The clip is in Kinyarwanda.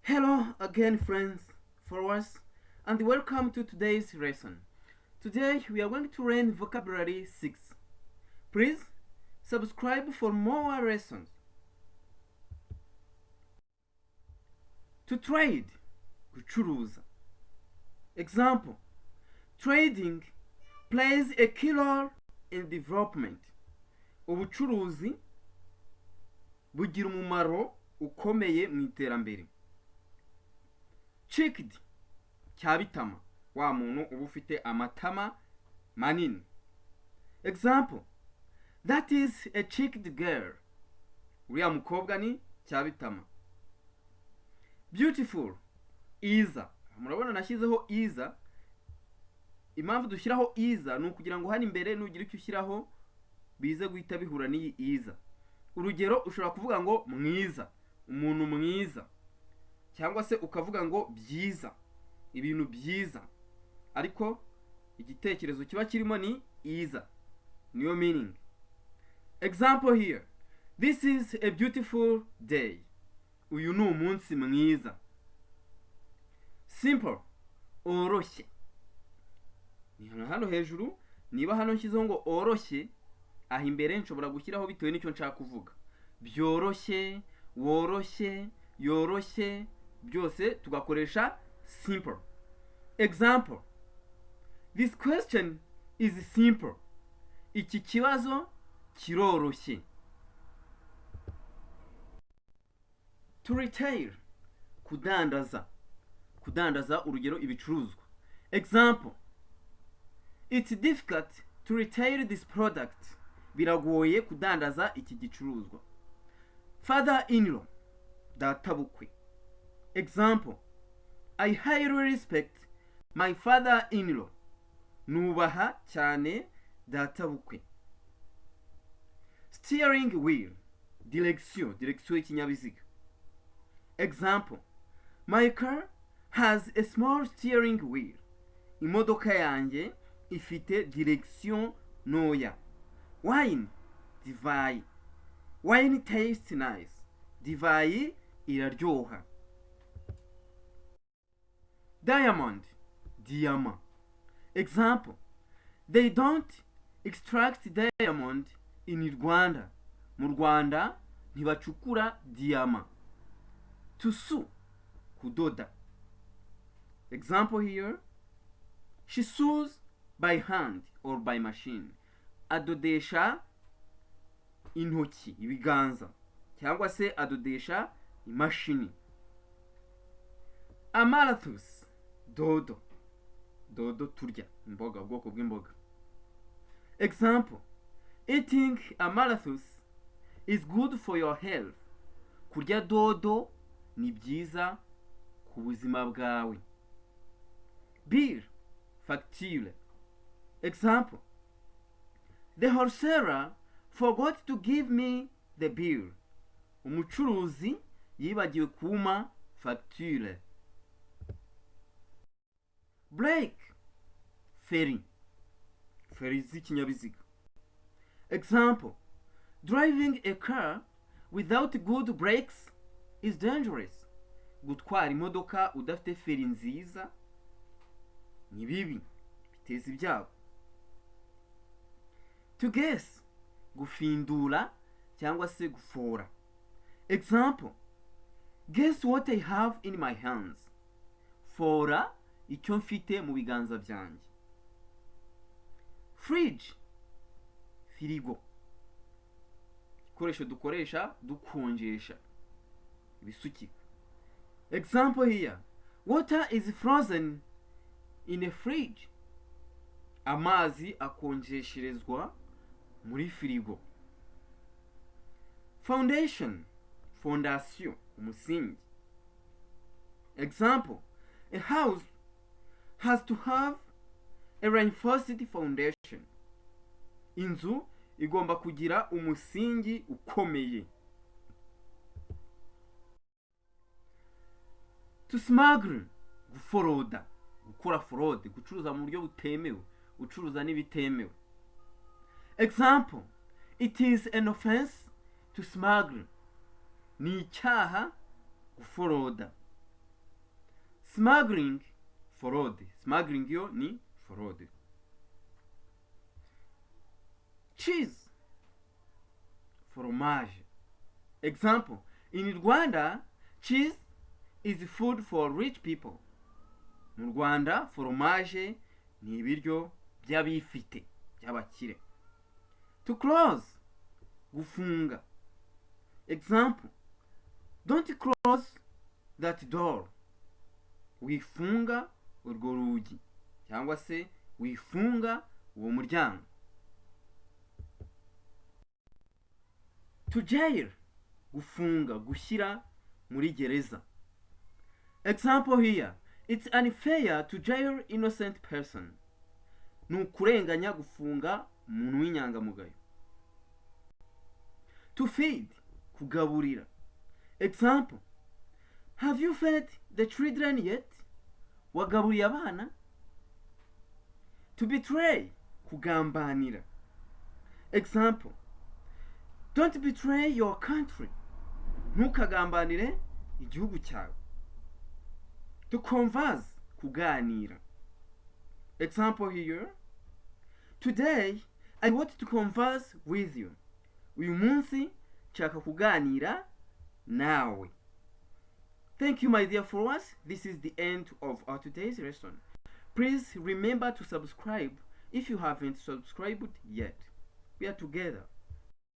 Hello again, friends, followers, and welcome to today's lesson. Today we are going to learn vocabulary 6. Please subscribe for more lessons. To trade, gucuruza. Example: trading plays a key role in development. Ubucuruzi bugira umumaro ukomeye mu iterambere. Chicked, cyabitama, wa muntu uba ufite amatama manini. Example: that is a chicked girl. Uriya mukobwa ni cyabitama. Beautiful, iza. Murabona nashyizeho iza. Impamvu dushyiraho iza ni ukugira ngo hano imbere nugira icyo ushyiraho bize guhita bihura n'iyi iza. Urugero ushobora kuvuga ngo mwiza, umuntu mwiza, cyangwa se ukavuga ngo byiza, ibintu byiza, ariko igitekerezo kiba kirimo ni iza, niyo meaning. Example here: this is a beautiful day. Uyu ni umunsi mwiza. Simple, oroshye. Ni hano hejuru, niba hano nshyizeho ngo oroshye, aha imbere nshobora gushyiraho bitewe n'icyo nshaka kuvuga. Byoroshye, woroshye, yoroshye, byose tugakoresha simple. Example: this question is simple. Iki kibazo kiroroshye. To retail, kudandaza. Kudandaza, urugero ibicuruzwa. Example: it's difficult to retail this product. Biragoye kudandaza iki gicuruzwa. Father-in-law, databukwe. Example: I highly respect my father-in-law. Nubaha cyane databukwe. Steering wheel, direction y'ikinyabiziga. Example: my car has a small steering wheel. Imodoka yanjye ifite direction ntoya. Wine, divayi. Wine tastes nice. Divayi iraryoha. Diamond, diyama. Example: they don't extract diamond in Rwanda. Mu Rwanda ntibacukura diyama. To sew, kudoda. Example here: she sews by hand or by machine. Adodesha intoki, ibiganza, cyangwa se adodesha imashini. Amarathus, dodo. Dodo turya, imboga, ubwoko bw'imboga. Example: eating amarathus is good for your health. Kurya dodo ni byiza ku buzima bwawe. Bill, facture. Example: the wholesaler forgot to give me the bill. Umucuruzi yibagiwe kuma facture. Brake, ferry. Ferry z'ikinyabiziga. Example: driving a car without good brakes is dangerous. Gutwara imodoka udafite feri nziza ni bibi, biteza ibyago. To guess, gufindura cyangwa se gufora. Example: guess what I have in my hands. Fora icyo mfite mu biganza byanjye. Fridge, firigo. Ikoresho dukoresha dukonjesha ibisukika. Example here: water is frozen in a fridge. Amazi akonjesherezwa muri firigo. Foundation, fondation, umusingi. Example: a house has to have a reinforced foundation. Inzu igomba kugira umusingi ukomeye. To smuggle, guforoda, gukora forode, gucuruza mu buryo butemewe, gucuruza n'ibitemewe. Example: it is an offense to smuggle. Ni icyaha guforoda. Smuggling, forode. Smuggling yo ni forode. Cheese, fromage. Example, in Rwanda, cheese is food for rich people. Mu Rwanda, fromage ni ibiryo by'abifite, by'abakire. To close, gufunga. Example, don't close that door. Wifunga urwo rugi cyangwa se wifunga uwo muryango. To jail, gufunga, gushyira muri gereza. Example here, it's unfair to jail innocent person. Ni ukurenganya gufunga umuntu w'inyangamugayo. To feed, kugaburira. Example, have you fed the children yet? Wagaburiye abana? To betray, kugambanira. Example, don't betray your country. Ntukagambanire igihugu cyawe. To converse, kuganira. Example here, today I want to converse with you. Uyu munsi nshaka kuganira nawe. Thank you, my dear followers. This is the end of our today's lesson. Please remember to subscribe if you haven't subscribed yet. We are together.